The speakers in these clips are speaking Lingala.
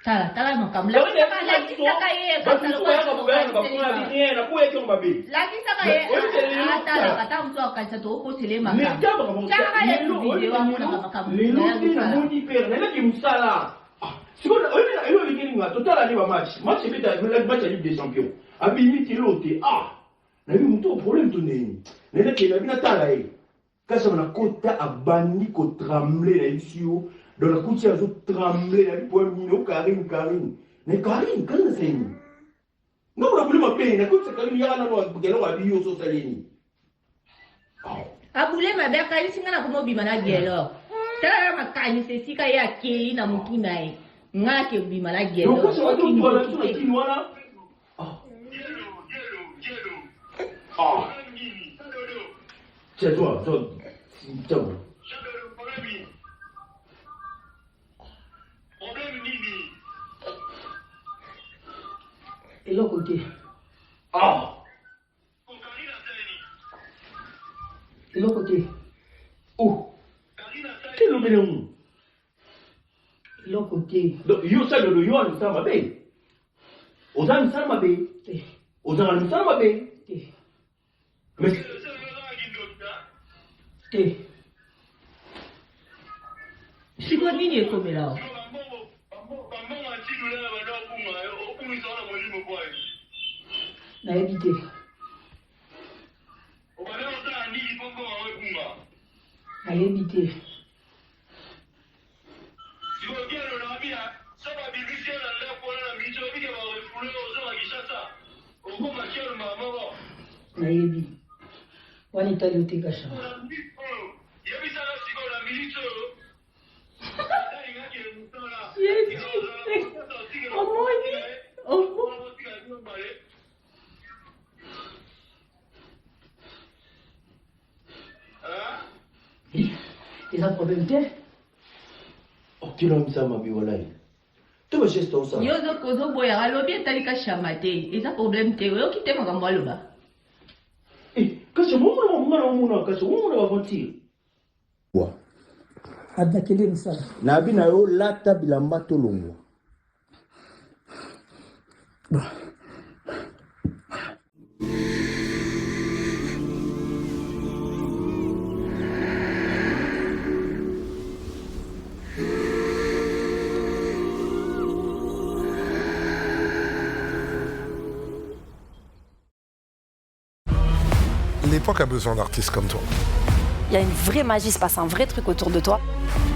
Tala makam la kisaka ye atala kata mtu akacha to ko tele makam chaka ye video wa muna makam sikola oyena elo likinga totala ni ba match bita match ya Ligue des Champions abimi tilote na bi muto problème to neni nene ke na bina tala e kasa na kota abandi ko trembler na isio dans la couture zo trembler na po mino Karim ne Karim kana seni no problème pe na kota Karim ya na no bugelo wa biyo so saleni abule mabeka isinga na komo bimana gelo tala makani se sika ya keli na mutu nae ngake bimana gelo ko so to bola so na kinwana c'est toi, Et l'autre côté. Et l'autre côté. Oh. Quel est le nom? Et l'autre côté. Donc, yo ça le yo en ça ma bé. Ozan ça ma bé. Ozan ça ma bé. Mais Siko nini ekome lao? Na évité. Na évité. Na évité. Wanita yote kasha. Il a problème de? Tu l'as mis ça ma bio là. Tu vas juste ça. Yo zo kozo boya alobi talika chamate. Eza problème te. Yo kite makambo aloba. Kasi muna kasi muna wavantir. Wa. Adna kele msala. Na bina yo lata bilamba tolongwa. L'époque a besoin d'artistes comme toi. Il y a une vraie magie, il se passe un vrai truc autour de toi.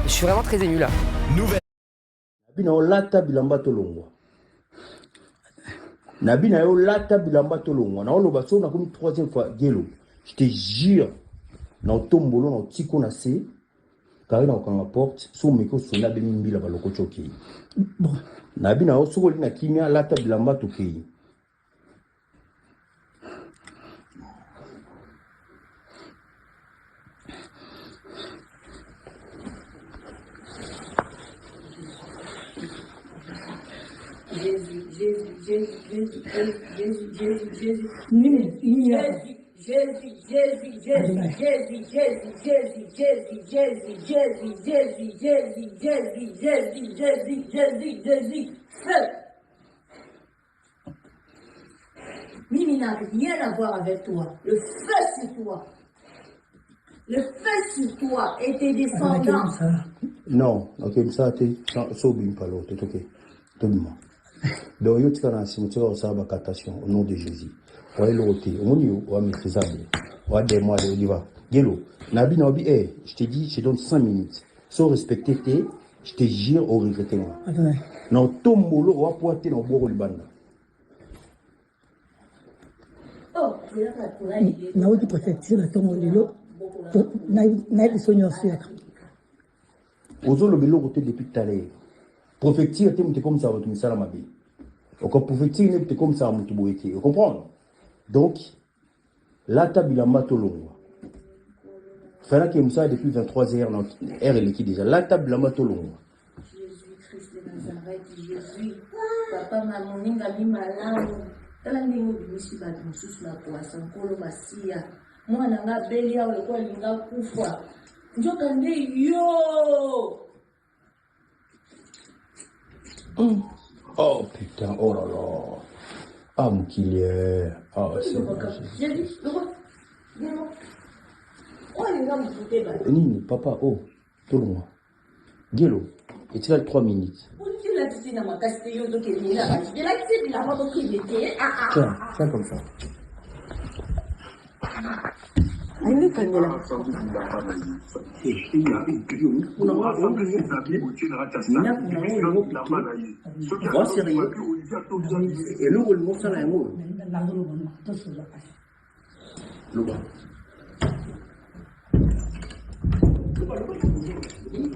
Je suis vraiment très émue là. Nouvelle. Nabina yo lata bilamba tolongwa. Nabina yo lata bilamba tolongwa. Na oloba so na komi troisième fois gelo. Je te jure. Na tombolo na tiko na se. Kari na okanga porte. So meko sona be mimbila baloko choki. Bon. Nabina yo soko lina kimia lata bilamba tokei. Mimi n'a rien à voir avec toi. Le feu sur toi. Le feu sur toi et tes descendants. Non, ok, ça t'es sobim palo, t'es ok. Donne-moi. Donc, yo tika na simu tika osaba bakatation au nom de Jésus. Wa elote, omoni yo wa maîtrisable. Wa de moi de Oliva. Gelo, nabi na obi je te dis, je te donne 5 minutes. Sans respecter tes, je te jure au regretter moi. Non, tombolo wa poate na oboro libanda. Oh, na odi préfecture na tongo lelo. Na bisonyo siaka. Ozo lo belo côté depuis tout à l'heure. Prophétie était comme ça, votre misala ma vie. Donc, prophétie était comme ça, votre boété. Vous comprenez? Donc, la table a matolongo. Fallait que Moussa depuis 23 heures, heure et qui déjà. La table a matolongo. Jésus-Christ de Nazareth, Jésus. Papa, maman, n'inga malamu. Tala ndingo bimisi ba mususu na poasa nkolo masia. Mwana nga beli ya ulikuwa linga kufa. Njoka ndi yo. Oh putain, oh là là. Ah mon qu'il est. Ah c'est bon. J'ai dit, le roi. Viens-moi. Oh, les gens me foutaient, bah. Nini, papa, oh, tout le monde. Gelo, et tu as 3 minutes. Tiens, tiens comme ça.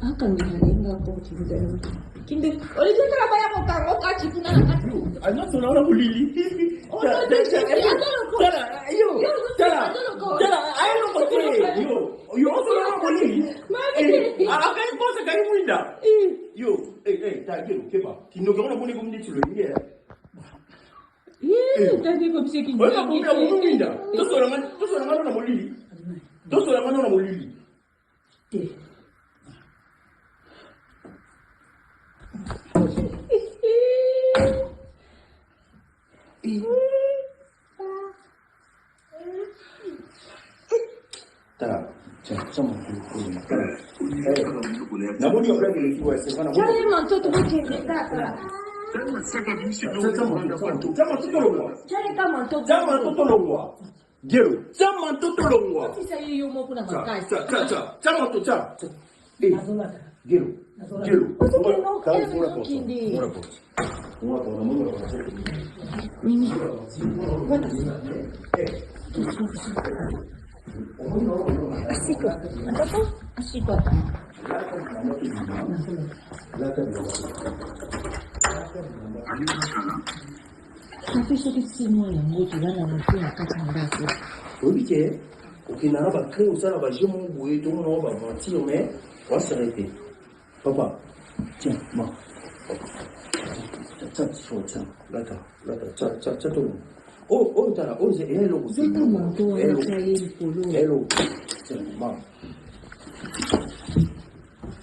Akan dihalinga ko children. Kinde, oli tu kala baya ko kango ka chikuna na. Ano to na bulili. Ayo ko te. Yo to na bulili. Akan ko sa kari muinda. Yo, tagero keba. Kino gona buni ko mndi chulo ni. Tadi ko bise kinyo. Oya ko mya muinda. To so na bulili. To so na bulili. Papa, tiens, moi. Tiens, oh, t'as là, oh, c'est hello. Hello. Tiens, moi.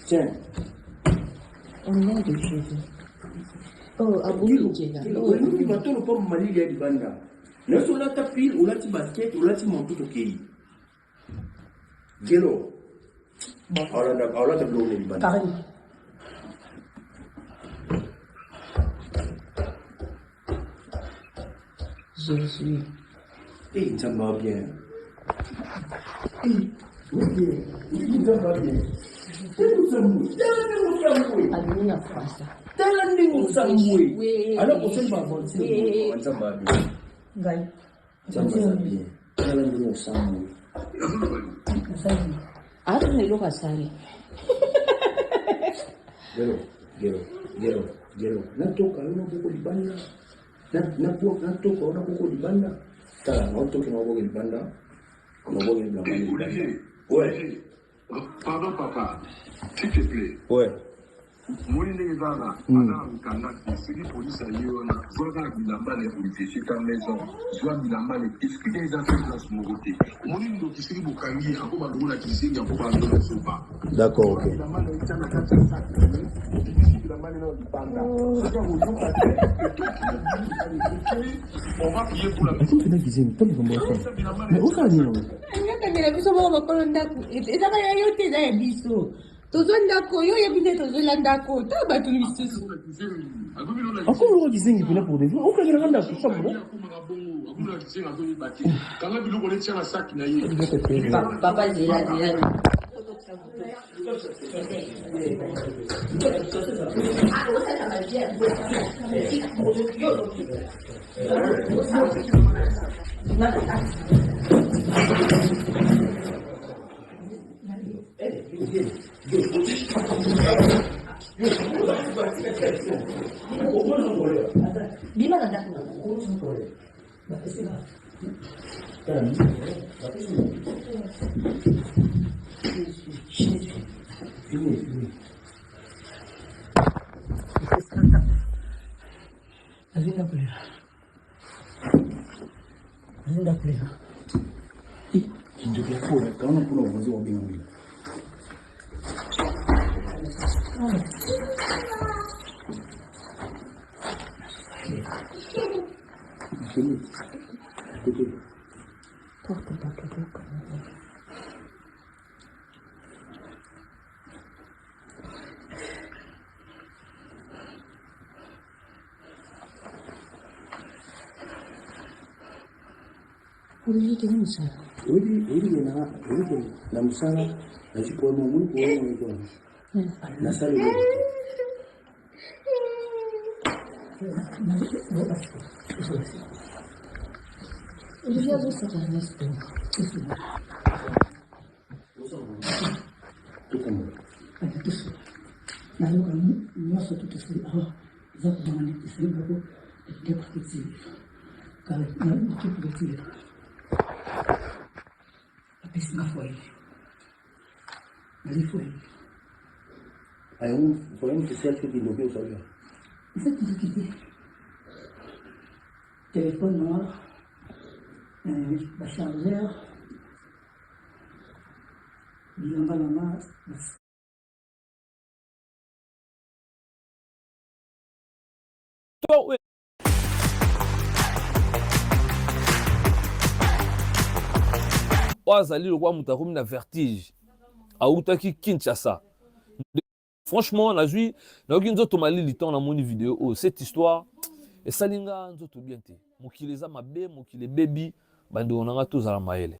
Tiens. On a des choses. Oh, abou, oui, mais tout le peuple mali il y a du banda. Ne soit là tapis, ou là tu basket, ou là tu montes tout au pays. Gelo. Alors là, tu bloques les banda. Pareil. Jésus. Eh, ça va bien. Eh, ça va bien. Alina Frasa. Alors, on se va avancer. Ça va bien. Gai. Ça va bien. Ada ni lo kasari. Gelo. Natoka una buko libanda. Natoka una buko libanda. Tala, natoka una buko libanda. Una buko libanda. Ouais. Pardon, papa, s'il te plaît. Ouais. Moi, je suis là, je suis police à Lyon, je vais la policiers dans la maison, je vais la expliquer les affaires de mon côté. Moi, je suis D'accord, ok. On va prier pour la maison. Mais où ça vient? Tozondako yo yebine tozolandako tabatu lisusu Encore le disait qu'il venait pour des fois. Aucun ne rende à tout ça, bon. Papa zela. fini. Écoutez. Uliweke nini sana? Ili na msala na chukua Mungu kwa na sala hiyo. Uliweka sana nesto. Na lugha nyingi tutasema za kudanganya kusema kwa ndio kitu kale na kitu kile apesi na foi ali foi Aí foi um selfie de novo só já. isso aqui telefone noir baixar zero bilamba na mas azali lokwa moto akomi na vertige autaki Kinshasa. Franchement nayoki nzoto malili ntango namoni video oyo cette histoire esalinga nzoto bien te mokili eza mabe mokili ebebi bandeko na nga tozala mayele.